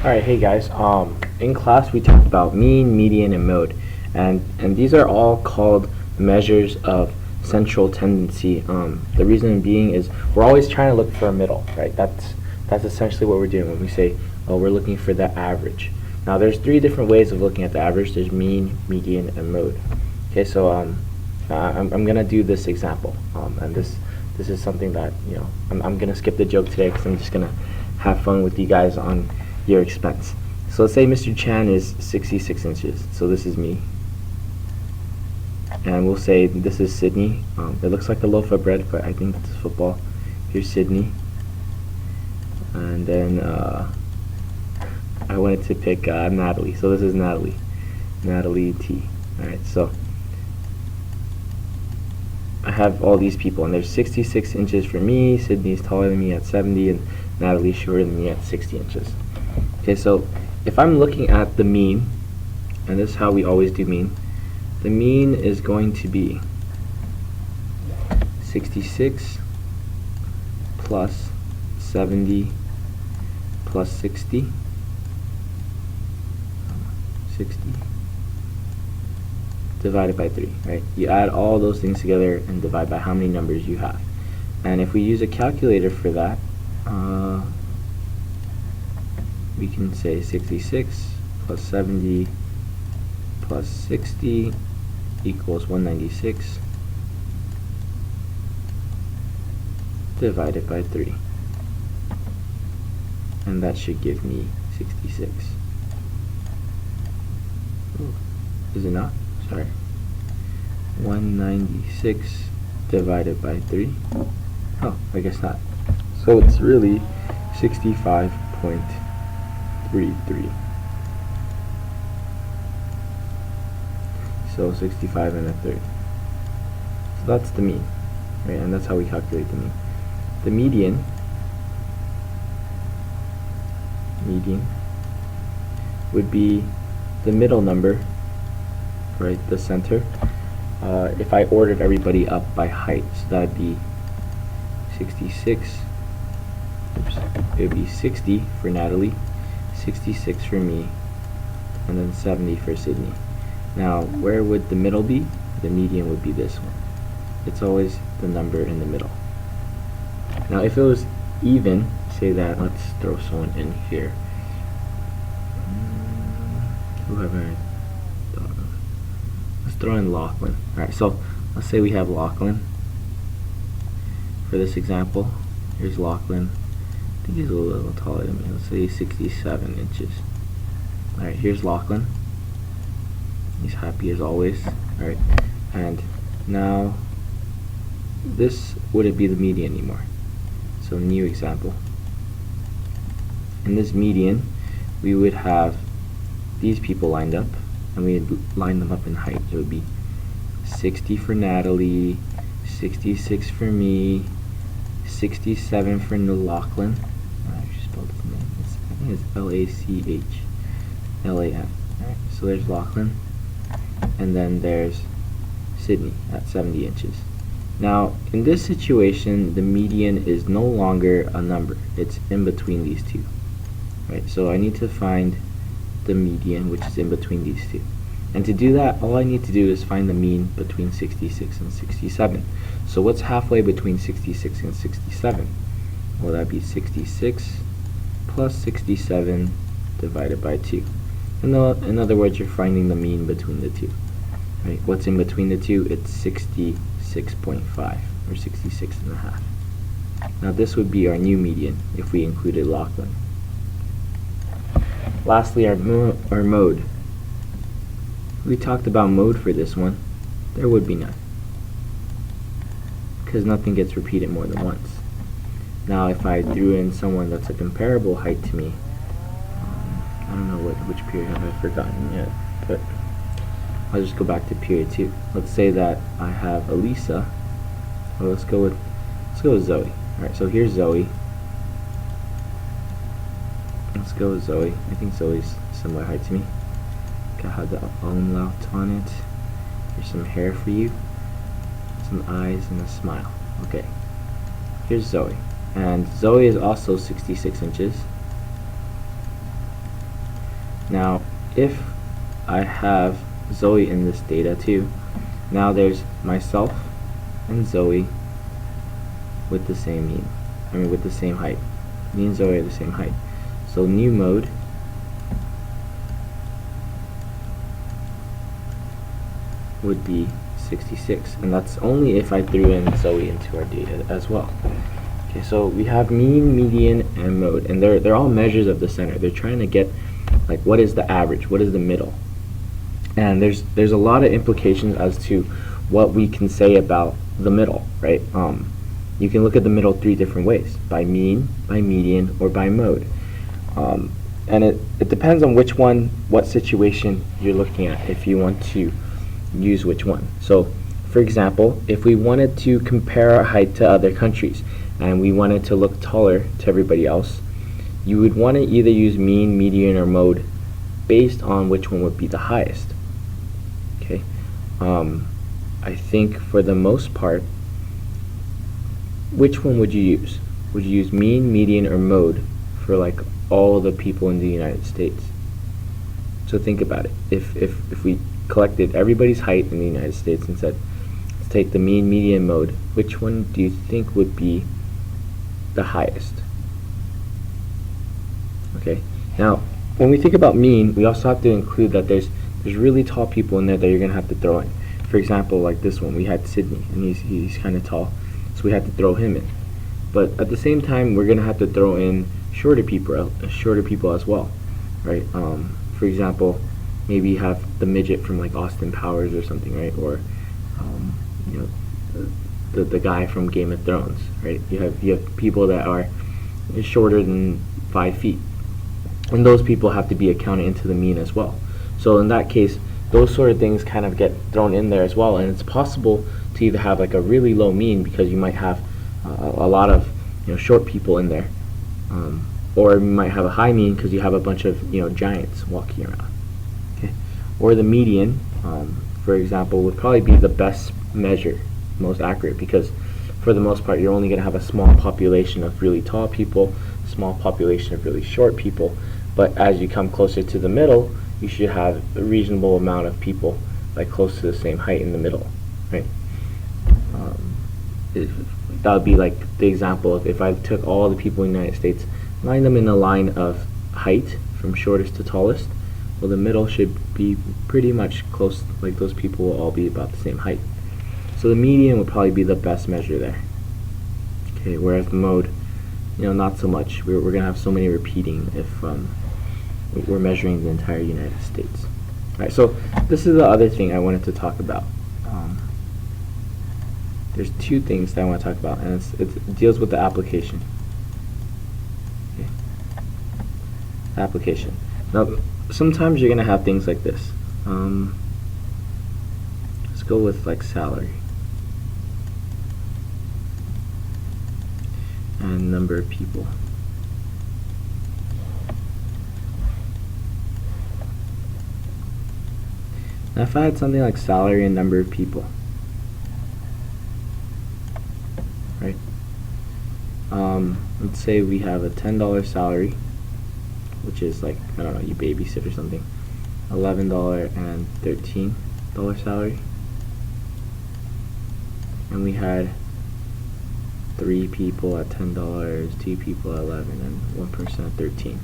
Alright, hey guys. In class we talked about mean, median, and mode, and these are all called measures of central tendency. The reason being is we're always trying to look for a middle, right? That's essentially what we're doing when we say, oh, we're looking for the average. Now there's three different ways of looking at the average. There's mean, median, and mode. Okay, so I'm gonna do this example, and this is something that I'm gonna skip the joke today because I'm just gonna have fun with you guys on your expense. So let's say Mr. Chan is 66 inches. So this is me. And we'll say this is Sydney. It looks like a loaf of bread, but I think it's football. Here's Sydney. And then I wanted to pick Natalie. So this is Natalie. Natalie T. Alright, so I have all these people, and there's 66 inches for me. Sydney's taller than me at 70, and Natalie's shorter than me at 60 inches. Okay, so if I'm looking at the mean, and this is how we always do mean, the mean is going to be 66 plus 70 plus 60 divided by 3, right? You add all those things together and divide by how many numbers you have. And if we use a calculator for that, we can say 66 plus 70 plus 60 equals 196 divided by 3. And that should give me 66. Ooh, is it not? Sorry. 196 divided by 3. Oh, I guess not. So it's really 65.33. So 65 and a third. So that's the mean, right? And that's how we calculate the mean. The median would be the middle number, right? The center. If I ordered everybody up by height, so that would be 66. Oops. It would be 60 for Natalie, 66 for me, and then 70 for Sydney. Now, where would the middle be? The median would be this one. It's always the number in the middle. Now, if it was even, say that, let's throw someone in here. Whoever I thought of. Let's throw in Lachlan. Alright, so let's say we have Lachlan. For this example, here's Lachlan. I think he's a little taller than me. Let's say he's 67 inches. Alright, here's Lachlan. He's happy as always. Alright, and now this wouldn't be the median anymore. So new example. In this median, we would have these people lined up, and we'd line them up in height. It would be 60 for Natalie, 66 for me, 67 for Lachlan. I actually spelled his name. I think it's Lachlan. Alright, so there's Lachlan. And then there's Sydney at 70 inches. Now, in this situation, the median is no longer a number. It's in between these two. Right? So I need to find the median, which is in between these two. And to do that, all I need to do is find the mean between 66 and 67. So what's halfway between 66 and 67? Well, that'd be 66 plus 67 divided by 2. In other words, you're finding the mean between the two. Right? What's in between the two? It's 66.5 or 66.5. Now this would be our new median if we included Lachlan. Lastly, our mode. We talked about mode for this one. There would be none, because nothing gets repeated more than once. Now if I threw in someone that's a comparable height to me, I don't know which period have I forgotten yet, but I'll just go back to period 2. Let's say that I have Elisa. Well, let's go with Zoe. Alright, so here's Zoe. Let's go with Zoe. I think Zoe's similar height to me. Got have the umlaut on it. Here's some hair for you, some eyes, and a smile. Okay. Here's Zoe. And Zoe is also 66 inches. Now if I have Zoe in this data too, now there's myself and Zoe with the same mean. With the same height. Me and Zoe are the same height. So new mode would be 66, and that's only if I threw in Zoe into our data as well. Okay, so we have mean, median, and mode, and they're all measures of the center. They're trying to get like what is the average, what is the middle, and there's a lot of implications as to what we can say about the middle, right? You can look at the middle three different ways: by mean, by median, or by mode. And it depends on which one, what situation you're looking at, if you want to use which one. So for example, if we wanted to compare our height to other countries and we wanted to look taller to everybody else, you would want to either use mean, median, or mode based on which one would be the highest. Okay, I think for the most part, which one would you use? Would you use mean, median, or mode for like all the people in the United States? So think about it. If we collected everybody's height in the United States and said, let's take the mean, median, mode, which one do you think would be the highest? Okay. Now, when we think about mean, we also have to include that there's really tall people in there that you're gonna have to throw in. For example, like this one, we had Sydney, and he's kind of tall, so we had to throw him in. But at the same time, we're gonna have to throw in shorter people as well, right? For example, maybe you have the midget from like Austin Powers or something, right? Or you know, the guy from Game of Thrones, right? You have people that are shorter than 5 feet, and those people have to be accounted into the mean as well. So in that case, those sort of things kind of get thrown in there as well, and it's possible to either have like a really low mean because you might have a lot of short people in there, or you might have a high mean because you have a bunch of giants walking around. Okay, or the median, for example, would probably be the best measure, most accurate, because for the most part you're only going to have a small population of really tall people, small population of really short people, but as you come closer to the middle, you should have a reasonable amount of people like close to the same height in the middle, right? That would be like the example of if I took all the people in the United States, lined them in a line of height from shortest to tallest, well, the middle should be pretty much close, like those people will all be about the same height. So the median would probably be the best measure there. Okay, whereas the mode, not so much. We're going to have so many repeating if we're measuring the entire United States. Alright, so this is the other thing I wanted to talk about. There's two things that I want to talk about, and it deals with the application. Okay. Application. Now, sometimes you're going to have things like this. Let's go with like salary and number of people. Now if I had something like salary and number of people, right? Let's say we have a $10 salary, which is like, I don't know, you babysit or something, $11 and $13 salary, and we had 3 people at $10, 2 people at $11, and 1 person at $13.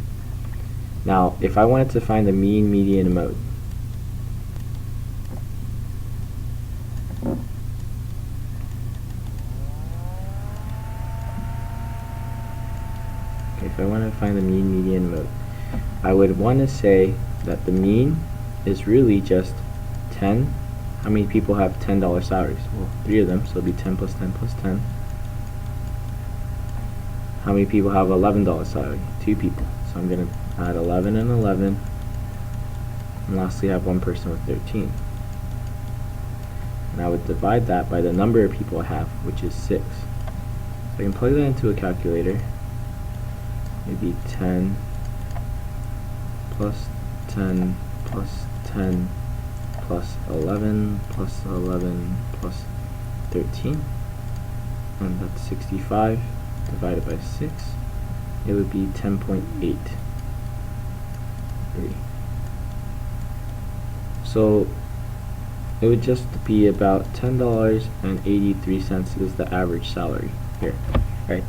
Now, if I wanted to find the mean, median, and mode, if I want to find the mean, median, mode, I would want to say that the mean is really just 10. How many people have $10 salaries? Well, 3 of them, so it'll be 10 plus 10 plus 10. How many people have $11 salary? 2 people. So I'm going to add 11 and 11. And lastly, I have 1 person with 13. And I would divide that by the number of people I have, which is 6. So I can plug that into a calculator. Maybe 10 plus 10 plus 10 plus 11 plus 11 plus 13. And that's 65 divided by 6. It would be 10.83. So it would just be about $10.83 is the average salary here, right?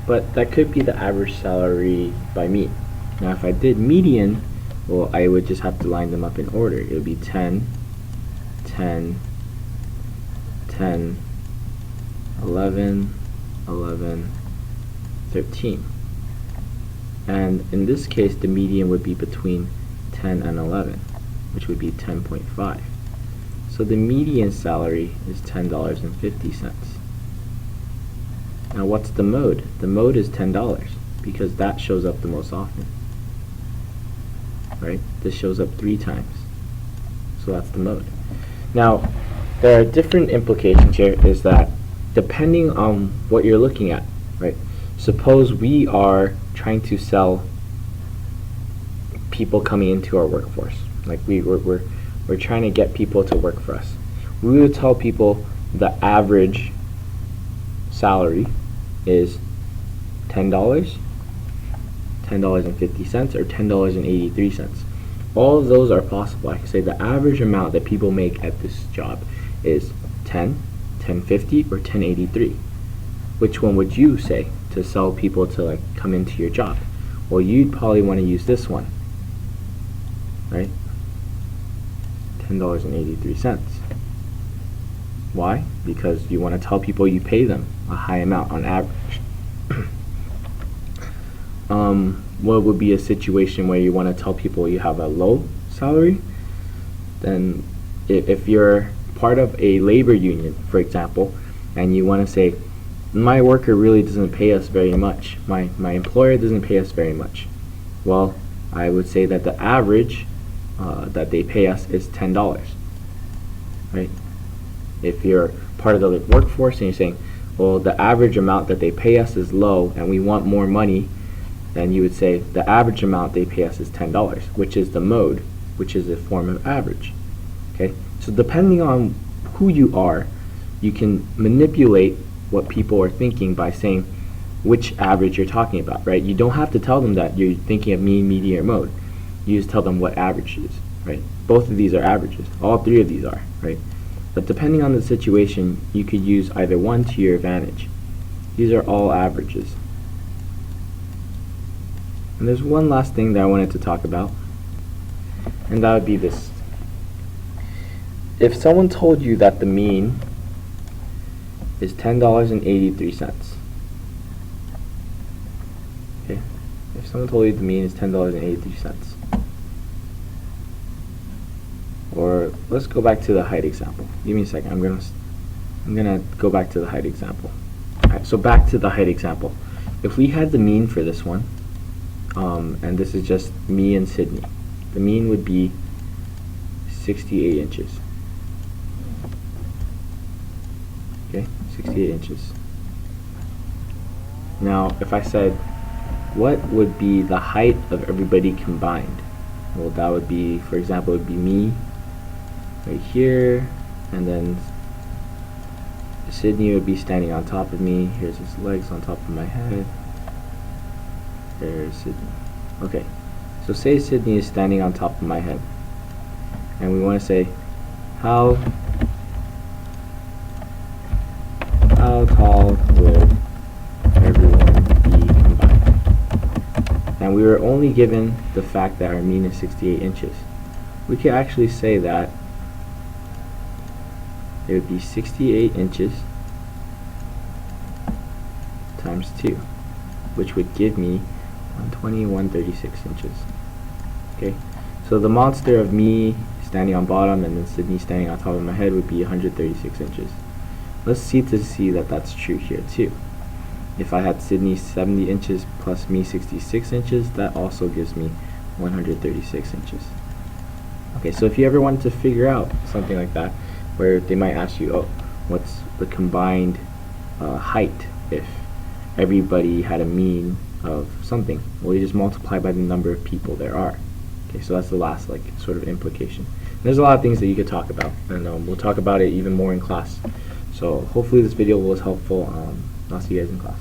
But that could be the average salary by mean. Now if I did median, well, I would just have to line them up in order. It would be 10, 10, 10, 11, 11, 13. And in this case, the median would be between 10 and 11, which would be 10.5. So the median salary is $10.50. Now what's the mode? The mode is $10 because that shows up the most often. Right? This shows up 3 times. So that's the mode. Now, there are different implications here, is that depending on what you're looking at, right? Suppose we are trying to sell people coming into our workforce. Like we're trying to get people to work for us. We would tell people the average salary is $10, $10.50, or $10.83. All of those are possible. I can say the average amount that people make at this job is 10, 10.50, or 10.83. Which one would you say to sell people to like come into your job? Well, you'd probably want to use this one, right? $10.83. Why? Because you want to tell people you pay them a high amount on average. What would be a situation where you want to tell people you have a low salary? Then if you're part of a labor union, for example, and you want to say, my worker really doesn't pay us very much, my employer doesn't pay us very much. Well, I would say that the average that they pay us is $10, right? If you're part of the workforce and you're saying, well, the average amount that they pay us is low and we want more money, then you would say the average amount they pay us is $10, which is the mode, which is a form of average. Okay, so depending on who you are, you can manipulate what people are thinking by saying which average you're talking about, right? You don't have to tell them that you're thinking of mean, median, or mode. You just tell them what average is, right? Both of these are averages. All 3 of these are, right? But depending on the situation, you could use either one to your advantage. These are all averages. And there's one last thing that I wanted to talk about, and that would be this. If someone told you that the mean is $10.83, okay? If someone told you the mean is $10.83, or let's go back to the height example. Give me a second. I'm gonna go back to the height example. All right. So back to the height example. If we had the mean for this one, and this is just me and Sydney, the mean would be 68 inches. Okay, 68 inches. Now, if I said, what would be the height of everybody combined? Well, that would be, for example, it would be me right here, and then Sydney would be standing on top of me. Here's his legs on top of my head. There's Sydney. Okay, so say Sydney is standing on top of my head, and we want to say, how tall would everyone be combined? And we were only given the fact that our mean is 68 inches. We could actually say that it would be 68 inches times 2, which would give me 136 inches. Okay, so the monster of me standing on bottom and then Sydney standing on top of my head would be 136 inches. Let's see that that's true here too. If I had Sydney 70 inches plus me 66 inches, that also gives me 136 inches. Okay, so if you ever wanted to figure out something like that, where they might ask you, oh, what's the combined height if everybody had a mean of something? Well, you just multiply by the number of people there are. Okay, so that's the last sort of implication. And there's a lot of things that you could talk about, and we'll talk about it even more in class. So hopefully this video was helpful. I'll see you guys in class.